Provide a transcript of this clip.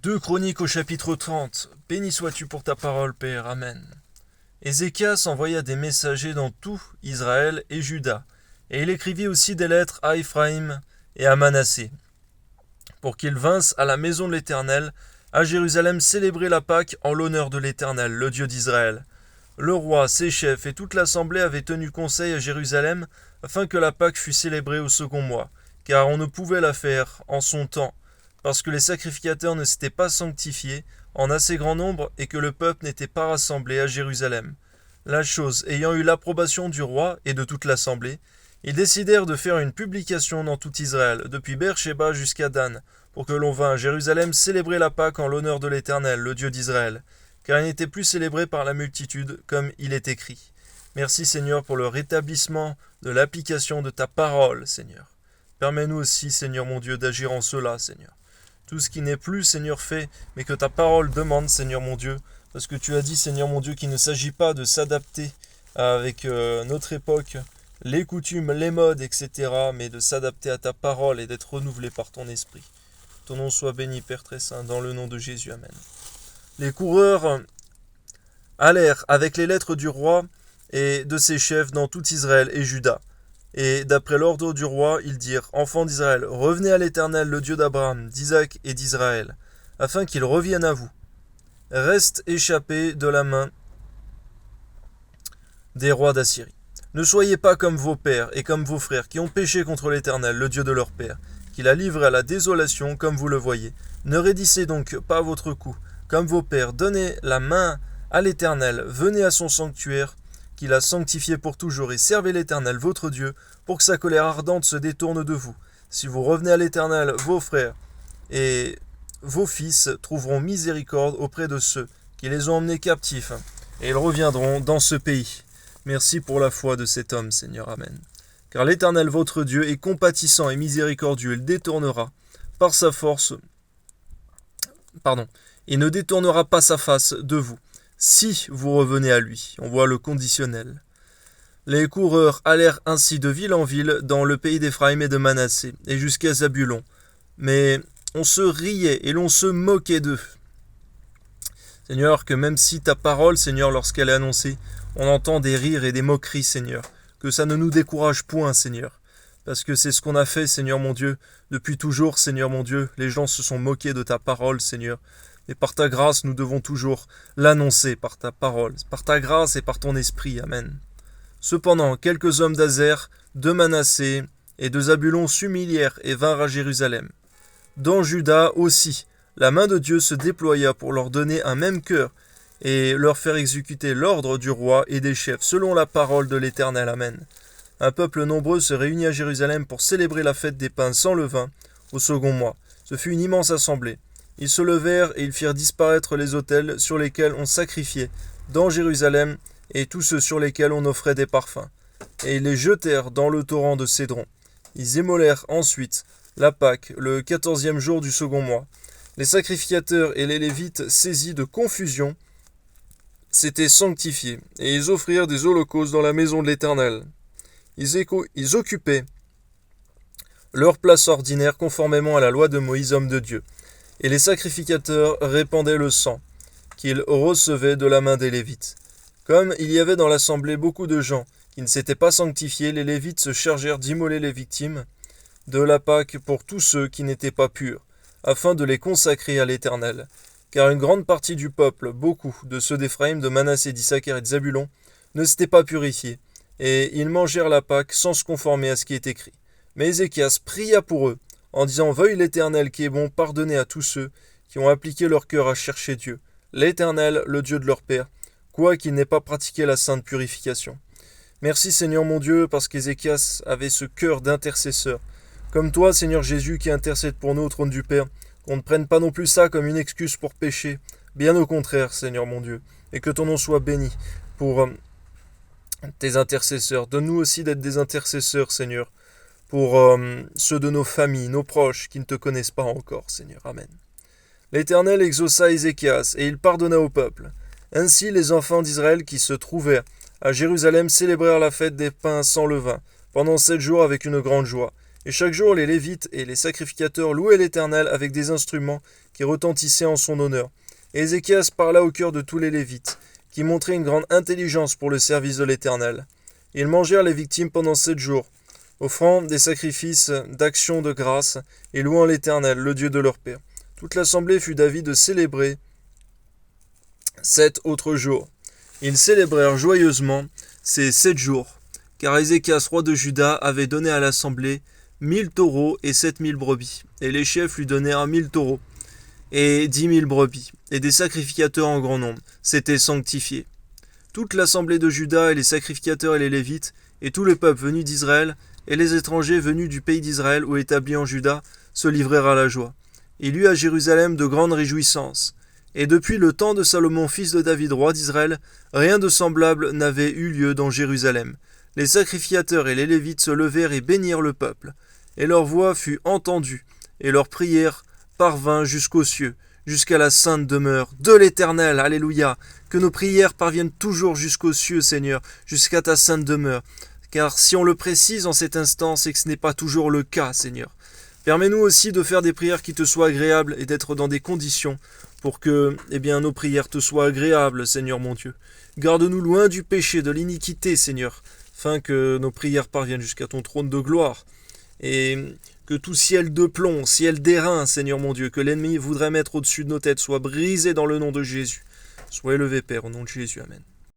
2 Chroniques au chapitre 30. Béni sois-tu pour ta parole, Père. Amen. Ézéchias envoya des messagers dans tout Israël et Juda, et il écrivit aussi des lettres à Éphraïm et à Manassé, pour qu'ils vinssent à la maison de l'Éternel, à Jérusalem, célébrer la Pâque en l'honneur de l'Éternel, le Dieu d'Israël. Le roi, ses chefs et toute l'assemblée avaient tenu conseil à Jérusalem, afin que la Pâque fût célébrée au second mois, car on ne pouvait la faire en son temps, parce que les sacrificateurs ne s'étaient pas sanctifiés en assez grand nombre et que le peuple n'était pas rassemblé à Jérusalem. La chose ayant eu l'approbation du roi et de toute l'assemblée, ils décidèrent de faire une publication dans tout Israël, depuis Beersheba jusqu'à Dan, pour que l'on vînt à Jérusalem célébrer la Pâque en l'honneur de l'Éternel, le Dieu d'Israël, car il n'était plus célébré par la multitude, comme il est écrit. Merci Seigneur pour le rétablissement de l'application de ta parole, Seigneur. Permets-nous aussi, Seigneur mon Dieu, d'agir en cela, Seigneur. Tout ce qui n'est plus, Seigneur, fait, mais que ta parole demande, Seigneur mon Dieu, parce que tu as dit, Seigneur mon Dieu, qu'il ne s'agit pas de s'adapter avec notre époque, les coutumes, les modes, etc., mais de s'adapter à ta parole et d'être renouvelé par ton esprit. Ton nom soit béni, Père très saint, dans le nom de Jésus. Amen. Les coureurs allèrent avec les lettres du roi et de ses chefs dans tout Israël et Juda. Et d'après l'ordre du roi, ils dirent, enfants d'Israël, revenez à l'Éternel, le Dieu d'Abraham, d'Isaac et d'Israël, afin qu'il revienne à vous. Reste échappé de la main des rois d'Assyrie. Ne soyez pas comme vos pères et comme vos frères qui ont péché contre l'Éternel, le Dieu de leur père, qu'il a livré à la désolation, comme vous le voyez. Ne raidissez donc pas votre cou, comme vos pères. Donnez la main à l'Éternel, venez à son sanctuaire, qu'il a sanctifié pour toujours, et servez l'Éternel, votre Dieu, pour que sa colère ardente se détourne de vous. Si vous revenez à l'Éternel, vos frères et vos fils trouveront miséricorde auprès de ceux qui les ont emmenés captifs, et ils reviendront dans ce pays. Merci pour la foi de cet homme, Seigneur. Amen. Car l'Éternel, votre Dieu, est compatissant et miséricordieux. Il détournera par sa force, il ne détournera pas sa face de vous, si vous revenez à lui. On voit le conditionnel. Les coureurs allèrent ainsi de ville en ville dans le pays d'Éphraïm et de Manassé, et jusqu'à Zabulon. Mais on se riait et l'on se moquait d'eux. Seigneur, que même si ta parole, Seigneur, lorsqu'elle est annoncée, on entend des rires et des moqueries, Seigneur, que ça ne nous décourage point, Seigneur, parce que c'est ce qu'on a fait, Seigneur mon Dieu, depuis toujours, Seigneur mon Dieu, les gens se sont moqués de ta parole, Seigneur, et par ta grâce, nous devons toujours l'annoncer par ta parole, par ta grâce et par ton esprit, Amen. Cependant, quelques hommes d'Azer, de Manassé et de Zabulon s'humilièrent et vinrent à Jérusalem. Dans Juda aussi, la main de Dieu se déploya pour leur donner un même cœur et leur faire exécuter l'ordre du roi et des chefs, selon la parole de l'Éternel. Amen. Un peuple nombreux se réunit à Jérusalem pour célébrer la fête des pains sans levain au second mois. Ce fut une immense assemblée. Ils se levèrent et ils firent disparaître les autels sur lesquels on sacrifiait dans Jérusalem et tous ceux sur lesquels on offrait des parfums. Et ils les jetèrent dans le torrent de Cédron. Ils émolèrent ensuite la Pâque, le 14e jour du second mois. Les sacrificateurs et les Lévites, saisis de confusion, s'étaient sanctifiés, et ils offrirent des holocaustes dans la maison de l'Éternel. Ils occupaient leur place ordinaire conformément à la loi de Moïse, homme de Dieu. Et les sacrificateurs répandaient le sang qu'ils recevaient de la main des Lévites. Comme il y avait dans l'assemblée beaucoup de gens qui ne s'étaient pas sanctifiés, les Lévites se chargèrent d'immoler les victimes de la Pâque pour tous ceux qui n'étaient pas purs, afin de les consacrer à l'Éternel. Car une grande partie du peuple, beaucoup de ceux d'Éphraïm, de Manassé, d'Issachar et de Zabulon, ne s'étaient pas purifiés, et ils mangèrent la Pâque sans se conformer à ce qui est écrit. Mais Ézéchias pria pour eux, en disant « Veuille l'Éternel qui est bon pardonner à tous ceux qui ont appliqué leur cœur à chercher Dieu, l'Éternel, le Dieu de leur père, quoiqu'ils n'aient pas pratiqué la sainte purification. » Merci Seigneur mon Dieu, parce qu'Ézéchias avait ce cœur d'intercesseur. Comme toi, Seigneur Jésus, qui intercède pour nous au trône du Père, qu'on ne prenne pas non plus ça comme une excuse pour pécher, bien au contraire, Seigneur mon Dieu, et que ton nom soit béni pour tes intercesseurs. Donne-nous aussi d'être des intercesseurs, Seigneur, pour ceux de nos familles, nos proches, qui ne te connaissent pas encore, Seigneur. Amen. L'Éternel exauça Ézéchias, et il pardonna au peuple. Ainsi les enfants d'Israël qui se trouvaient à Jérusalem célébrèrent la fête des pains sans levain, pendant 7 jours avec une grande joie. Et chaque jour, les Lévites et les sacrificateurs louaient l'Éternel avec des instruments qui retentissaient en son honneur. Et Ézéchias parla au cœur de tous les Lévites, qui montraient une grande intelligence pour le service de l'Éternel. Ils mangèrent les victimes pendant 7 jours, offrant des sacrifices d'action de grâce et louant l'Éternel, le Dieu de leur père. Toute l'assemblée fut d'avis de célébrer 7 autres jours. Ils célébrèrent joyeusement ces 7 jours, car Ézéchias, roi de Juda, avait donné à l'assemblée 1000 taureaux et 7000 brebis, et les chefs lui donnèrent 1000 taureaux et 10 000 brebis, et des sacrificateurs en grand nombre s'étaient sanctifiés. Toute l'assemblée de Juda et les sacrificateurs et les Lévites, et tout le peuple venu d'Israël, et les étrangers venus du pays d'Israël ou établis en Juda, se livrèrent à la joie. Il y eut à Jérusalem de grandes réjouissances. Et depuis le temps de Salomon, fils de David, roi d'Israël, rien de semblable n'avait eu lieu dans Jérusalem. Les sacrificateurs et les Lévites se levèrent et bénirent le peuple. Et leur voix fut entendue, et leur prière parvint jusqu'aux cieux, jusqu'à la sainte demeure de l'Éternel. Alléluia. Que nos prières parviennent toujours jusqu'aux cieux, Seigneur, jusqu'à ta sainte demeure. Car si on le précise en cet instant, c'est que ce n'est pas toujours le cas, Seigneur. Permets-nous aussi de faire des prières qui te soient agréables et d'être dans des conditions pour que nos prières te soient agréables, Seigneur mon Dieu. Garde-nous loin du péché, de l'iniquité, Seigneur, afin que nos prières parviennent jusqu'à ton trône de gloire. Et que tout ciel de plomb, ciel d'airain, Seigneur mon Dieu, que l'ennemi voudrait mettre au-dessus de nos têtes, soit brisé dans le nom de Jésus. Sois élevé, Père, au nom de Jésus. Amen.